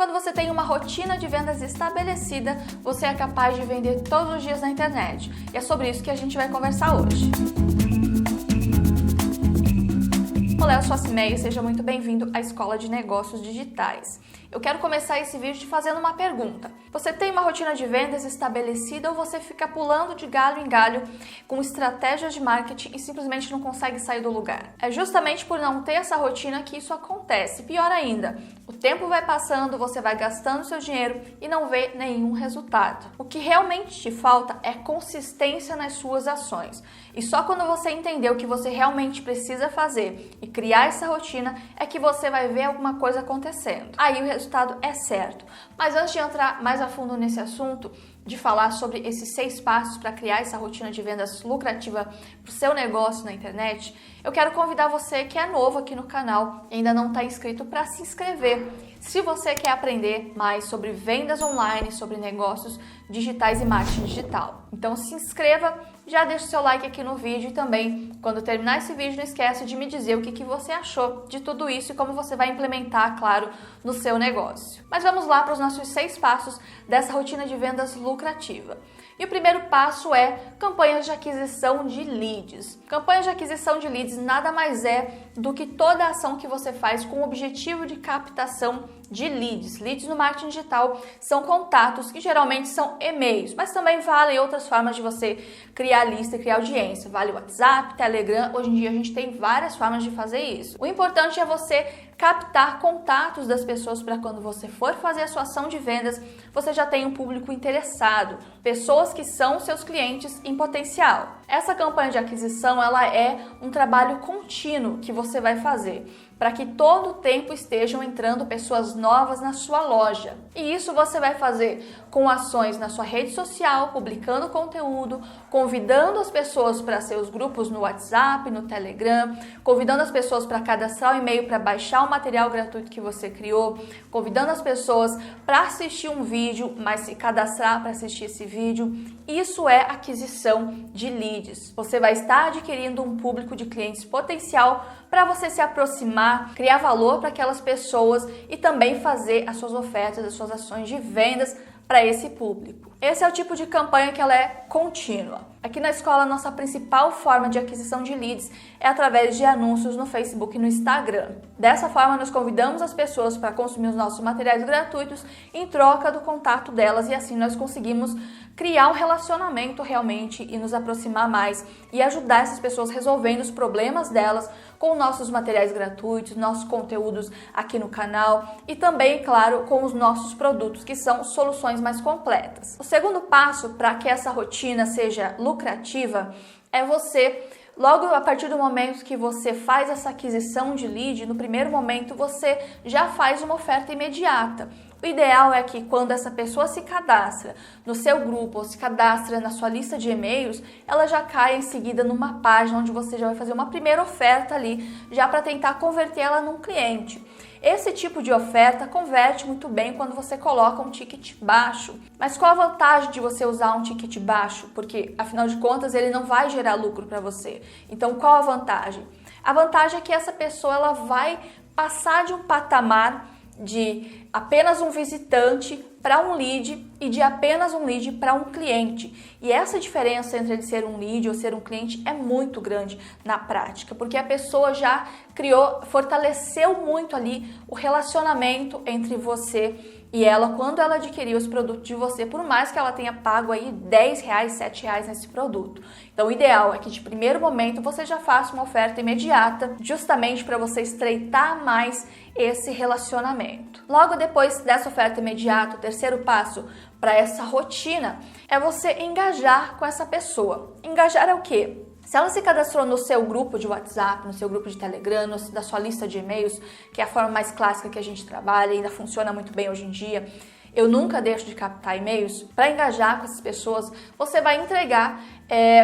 Quando você tem uma rotina de vendas estabelecida, você é capaz de vender todos os dias na internet. E é sobre isso que a gente vai conversar hoje. Olá, eu sou a Cimeia e seja muito bem-vindo à Escola de Negócios Digitais. Eu quero começar esse vídeo te fazendo uma pergunta. Você tem uma rotina de vendas estabelecida ou você fica pulando de galho em galho com estratégias de marketing e simplesmente não consegue sair do lugar? É justamente por não ter essa rotina que isso acontece. Pior ainda, o tempo vai passando, você vai gastando seu dinheiro e não vê nenhum resultado. O que realmente te falta é consistência nas suas ações. E só quando você entender o que você realmente precisa fazer e criar essa rotina é que você vai ver alguma coisa acontecendo. Aí o resultado é certo. Mas antes de entrar mais a fundo nesse assunto, de falar sobre esses 6 passos para criar essa rotina de vendas lucrativa para o seu negócio na internet, eu quero convidar você que é novo aqui no canal e ainda não está inscrito para se inscrever. Se você quer aprender mais sobre vendas online, sobre negócios digitais e marketing digital. Então se inscreva, já deixa o seu like aqui no vídeo e também, quando terminar esse vídeo, não esquece de me dizer o que você achou de tudo isso e como você vai implementar, claro, no seu negócio. Mas vamos lá para os nossos 6 passos dessa rotina de vendas lucrativa. E o primeiro passo é campanhas de aquisição de leads. Campanhas de aquisição de leads nada mais é do que toda a ação que você faz com o objetivo de captação de leads. Leads no marketing digital são contatos que geralmente são e-mails, mas também valem outras formas de você criar lista e criar audiência. Vale o WhatsApp, Telegram, hoje em dia a gente tem várias formas de fazer isso. O importante é você captar contatos das pessoas para quando você for fazer a sua ação de vendas, você já tem um público interessado, pessoas que são seus clientes em potencial. Essa campanha de aquisição, ela é um trabalho contínuo que você vai fazer para que todo o tempo estejam entrando pessoas novas na sua loja. E isso você vai fazer com ações na sua rede social, publicando conteúdo, convidando as pessoas para seus grupos no WhatsApp, no Telegram, convidando as pessoas para cadastrar o e-mail para baixar o material gratuito que você criou, convidando as pessoas para assistir um vídeo, mas se cadastrar para assistir esse vídeo. Isso é aquisição de leads. Você vai estar adquirindo um público de clientes potencial para você se aproximar, criar valor para aquelas pessoas e também fazer as suas ofertas, as suas ações de vendas para esse público. Esse é o tipo de campanha que ela é contínua. Aqui na escola, a nossa principal forma de aquisição de leads é através de anúncios no Facebook e no Instagram. Dessa forma, nós convidamos as pessoas para consumir os nossos materiais gratuitos em troca do contato delas e assim nós conseguimos criar um relacionamento realmente e nos aproximar mais e ajudar essas pessoas resolvendo os problemas delas com nossos materiais gratuitos, nossos conteúdos aqui no canal e também, claro, com os nossos produtos, que são soluções mais completas. O segundo passo para que essa rotina seja lucrativa é você, logo a partir do momento que você faz essa aquisição de lead, no primeiro momento você já faz uma oferta imediata. O ideal é que quando essa pessoa se cadastra no seu grupo ou se cadastra na sua lista de e-mails, ela já caia em seguida numa página onde você já vai fazer uma primeira oferta ali, já para tentar converter ela num cliente. Esse tipo de oferta converte muito bem quando você coloca um ticket baixo. Mas qual a vantagem de você usar um ticket baixo? Porque, afinal de contas, ele não vai gerar lucro para você. Então, qual a vantagem? A vantagem é que essa pessoa ela vai passar de um patamar de apenas um visitante para um lead e de apenas um lead para um cliente. E essa diferença entre ele ser um lead ou ser um cliente é muito grande na prática, porque a pessoa já fortaleceu muito ali o relacionamento entre você e ela quando ela adquiriu esse produto de você, por mais que ela tenha pago aí R$10, R$7 nesse produto. Então o ideal é que de primeiro momento você já faça uma oferta imediata, justamente para você estreitar mais esse relacionamento. Logo depois dessa oferta imediata, o terceiro passo para essa rotina é você engajar com essa pessoa. Engajar é o quê? Se ela se cadastrou no seu grupo de WhatsApp, no seu grupo de Telegram, da sua lista de e-mails, que é a forma mais clássica que a gente trabalha e ainda funciona muito bem hoje em dia, eu nunca deixo de captar e-mails. Para engajar com essas pessoas, você vai entregar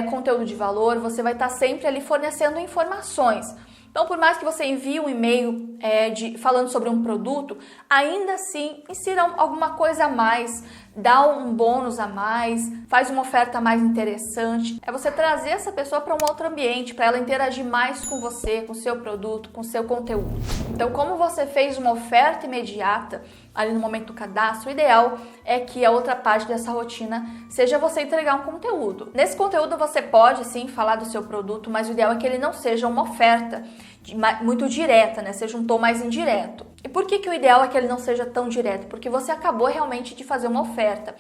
conteúdo de valor, você vai estar sempre ali fornecendo informações. Então, por mais que você envie um e-mail falando sobre um produto, ainda assim insira alguma coisa a mais, dá um bônus a mais, faz uma oferta mais interessante. É você trazer essa pessoa para um outro ambiente, para ela interagir mais com você, com o seu produto, com o seu conteúdo. Então, como você fez uma oferta imediata ali no momento do cadastro, o ideal é que a outra parte dessa rotina seja você entregar um conteúdo. Nesse conteúdo você pode sim falar do seu produto, mas o ideal é que ele não seja uma oferta muito direta, né? Seja um tom mais indireto. E por que o ideal é que ele não seja tão direto? Porque você acabou realmente de fazer uma oferta.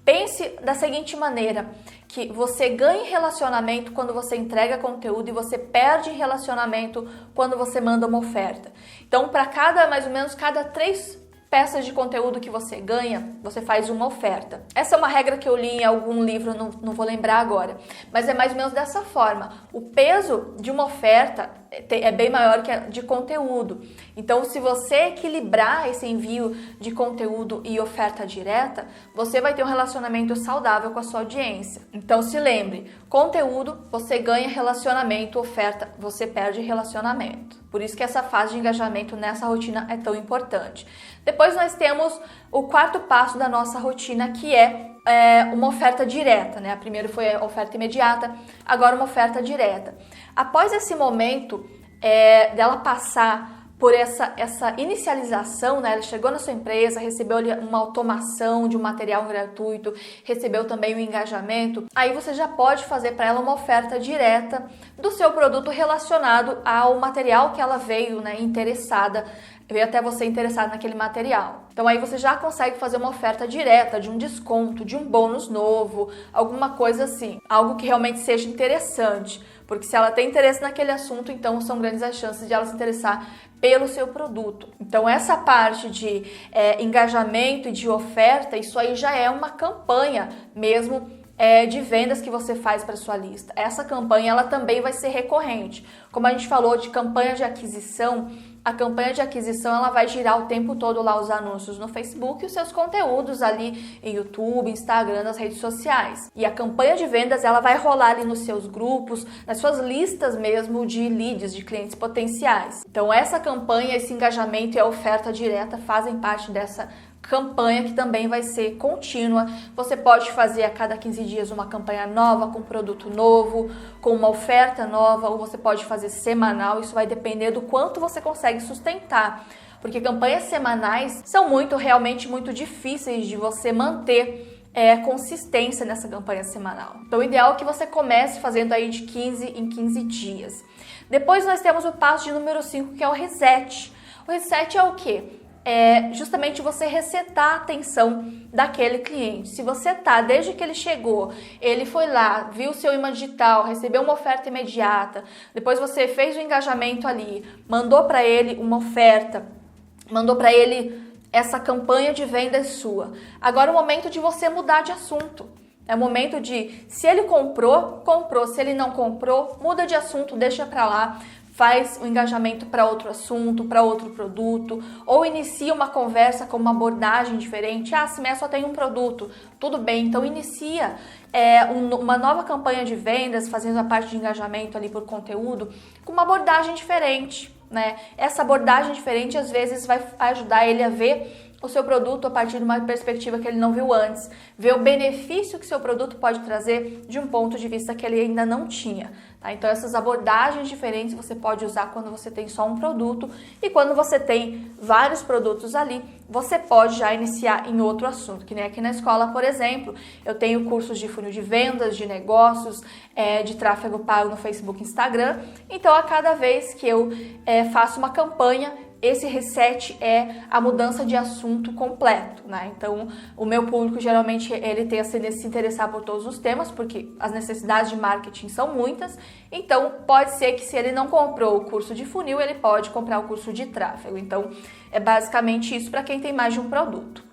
Pense da seguinte maneira, que você ganha em relacionamento quando você entrega conteúdo e você perde em relacionamento quando você manda uma oferta. Então, para mais ou menos cada 3 peças de conteúdo que você ganha, você faz uma oferta. Essa é uma regra que eu li em algum livro, não vou lembrar agora, mas é mais ou menos dessa forma. O peso de uma oferta é bem maior que a de conteúdo. Então, se você equilibrar esse envio de conteúdo e oferta direta, você vai ter um relacionamento saudável com a sua audiência. Então, se lembre, conteúdo, você ganha relacionamento, oferta, você perde relacionamento. Por isso que essa fase de engajamento nessa rotina é tão importante. Depois nós temos o 4º passo da nossa rotina, que é uma oferta direta, né? Primeiro foi a oferta imediata, agora uma oferta direta. Após esse momento dela passar por essa inicialização, né? Ela chegou na sua empresa, recebeu uma automação de um material gratuito, recebeu também um engajamento, aí você já pode fazer para ela uma oferta direta do seu produto relacionado ao material que ela veio, né, interessada, veio até você interessado naquele material. Então aí você já consegue fazer uma oferta direta de um desconto, de um bônus novo, alguma coisa assim, algo que realmente seja interessante, porque se ela tem interesse naquele assunto, então são grandes as chances de ela se interessar pelo seu produto. Então essa parte de engajamento e de oferta, isso aí já é uma campanha mesmo de vendas que você faz para sua lista. Essa campanha ela também vai ser recorrente. Como a gente falou de campanha de aquisição, a campanha de aquisição ela vai girar o tempo todo lá os anúncios no Facebook e os seus conteúdos ali em YouTube, Instagram, nas redes sociais. E a campanha de vendas ela vai rolar ali nos seus grupos, nas suas listas mesmo de leads, de clientes potenciais. Então essa campanha, esse engajamento e a oferta direta fazem parte dessa campanha que também vai ser contínua. Você pode fazer a cada 15 dias uma campanha nova, com produto novo, com uma oferta nova, ou você pode fazer semanal, isso vai depender do quanto você consegue sustentar. Porque campanhas semanais são realmente muito difíceis de você manter consistência nessa campanha semanal. Então o ideal é que você comece fazendo aí de 15 em 15 dias. Depois nós temos o passo de número 5, que é o reset. O reset é o quê? Justamente você resetar a atenção daquele cliente. Se você desde que ele chegou, ele foi lá, viu o seu imã digital, recebeu uma oferta imediata, depois você fez o engajamento ali, mandou para ele uma oferta, mandou para ele essa campanha de vendas sua. Agora é o momento de você mudar de assunto. É o momento de, se ele comprou, se ele não comprou, muda de assunto, deixa para lá. Faz o engajamento para outro assunto, para outro produto, ou inicia uma conversa com uma abordagem diferente. Se só tem um produto, tudo bem, então inicia uma nova campanha de vendas, fazendo a parte de engajamento ali por conteúdo, com uma abordagem diferente, né? Essa abordagem diferente às vezes vai ajudar ele a ver o seu produto a partir de uma perspectiva que ele não viu antes, ver o benefício que seu produto pode trazer de um ponto de vista que ele ainda não tinha. Tá? Então essas abordagens diferentes você pode usar quando você tem só um produto, e quando você tem vários produtos ali, você pode já iniciar em outro assunto, que nem aqui na escola, por exemplo, eu tenho cursos de funil de vendas, de negócios, de tráfego pago no Facebook e Instagram, então a cada vez que eu faço uma campanha, esse reset é a mudança de assunto completo, né? Então, o meu público geralmente ele tem a tendência de se interessar por todos os temas, porque as necessidades de marketing são muitas. Então, pode ser que se ele não comprou o curso de funil, ele pode comprar o curso de tráfego. Então, é basicamente isso para quem tem mais de um produto.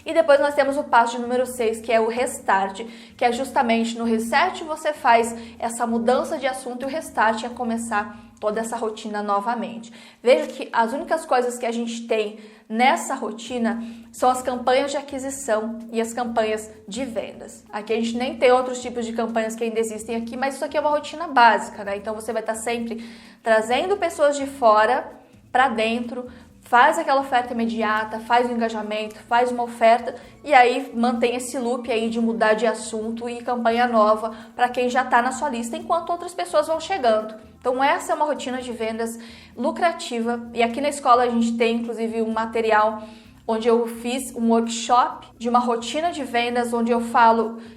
E depois nós temos o passo de número 6, que é o restart, que é justamente no reset você faz essa mudança de assunto, e o restart é começar toda essa rotina novamente. Veja que as únicas coisas que a gente tem nessa rotina são as campanhas de aquisição e as campanhas de vendas. Aqui a gente nem tem outros tipos de campanhas que ainda existem aqui, mas isso aqui é uma rotina básica, né? Então você vai estar sempre trazendo pessoas de fora para dentro, faz aquela oferta imediata, faz o engajamento, faz uma oferta e aí mantém esse loop aí de mudar de assunto e campanha nova para quem já está na sua lista enquanto outras pessoas vão chegando. Então essa é uma rotina de vendas lucrativa e aqui na escola a gente tem inclusive um material onde eu fiz um workshop de uma rotina de vendas, onde eu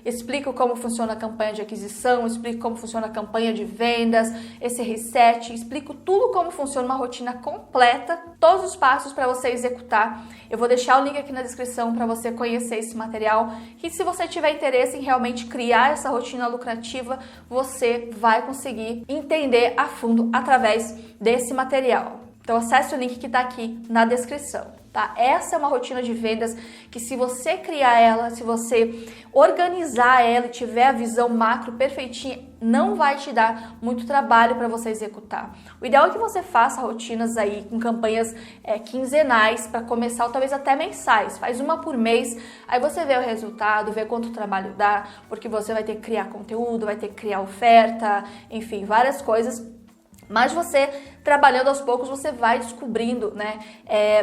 explico como funciona a campanha de aquisição, explico como funciona a campanha de vendas, esse reset, explico tudo como funciona uma rotina completa, todos os passos para você executar. Eu vou deixar o link aqui na descrição para você conhecer esse material e se você tiver interesse em realmente criar essa rotina lucrativa, você vai conseguir entender a fundo através desse material. Então acesse o link que está aqui na descrição. Tá? Essa é uma rotina de vendas que se você criar ela, se você organizar ela e tiver a visão macro perfeitinha, não vai te dar muito trabalho para você executar. O ideal é que você faça rotinas aí com campanhas quinzenais para começar, ou talvez até mensais. Faz uma por mês, aí você vê o resultado, vê quanto trabalho dá, porque você vai ter que criar conteúdo, vai ter que criar oferta, enfim, várias coisas. Mas você, trabalhando aos poucos, você vai descobrindo, né?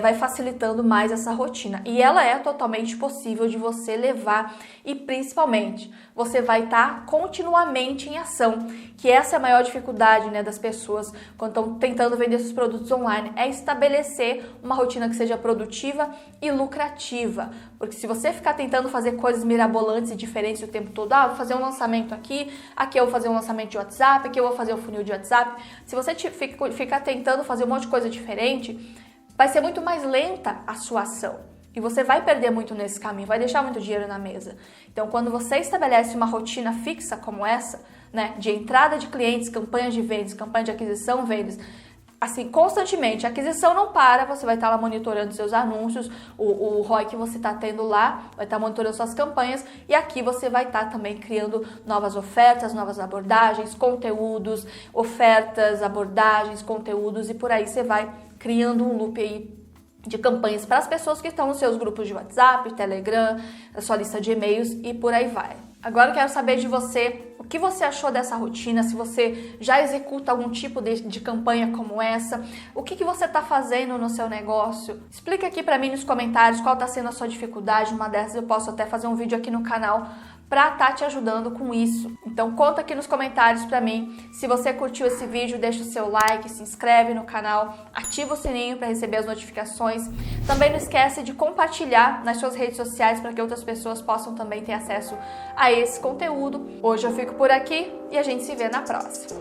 Vai facilitando mais essa rotina. E ela é totalmente possível de você levar e, principalmente, você vai estar continuamente em ação. Que essa é a maior dificuldade, né, das pessoas quando estão tentando vender seus produtos online. É estabelecer uma rotina que seja produtiva e lucrativa. Porque se você ficar tentando fazer coisas mirabolantes e diferentes o tempo todo, vou fazer um lançamento aqui eu vou fazer um lançamento de WhatsApp, aqui eu vou fazer um funil de WhatsApp. Se você ficar tentando fazer um monte de coisa diferente, vai ser muito mais lenta a sua ação. E você vai perder muito nesse caminho, vai deixar muito dinheiro na mesa. Então, quando você estabelece uma rotina fixa como essa, né, de entrada de clientes, campanhas de vendas, campanha de aquisição, vendas, assim, constantemente, a aquisição não para, você vai estar lá monitorando seus anúncios, o ROI que você está tendo lá, vai estar monitorando suas campanhas e aqui você vai estar também criando novas ofertas, novas abordagens, conteúdos, ofertas, abordagens, conteúdos e por aí você vai criando um loop aí de campanhas para as pessoas que estão nos seus grupos de WhatsApp, Telegram, a sua lista de e-mails e por aí vai. Agora eu quero saber de você o que você achou dessa rotina, se você já executa algum tipo de campanha como essa, o que você está fazendo no seu negócio. Explica aqui para mim nos comentários qual está sendo a sua dificuldade, uma dessas eu posso até fazer um vídeo aqui no canal para estar te ajudando com isso. Então conta aqui nos comentários para mim. Se você curtiu esse vídeo, deixa o seu like, se inscreve no canal, ativa o sininho para receber as notificações. Também não esquece de compartilhar nas suas redes sociais para que outras pessoas possam também ter acesso a esse conteúdo. Hoje eu fico por aqui e a gente se vê na próxima.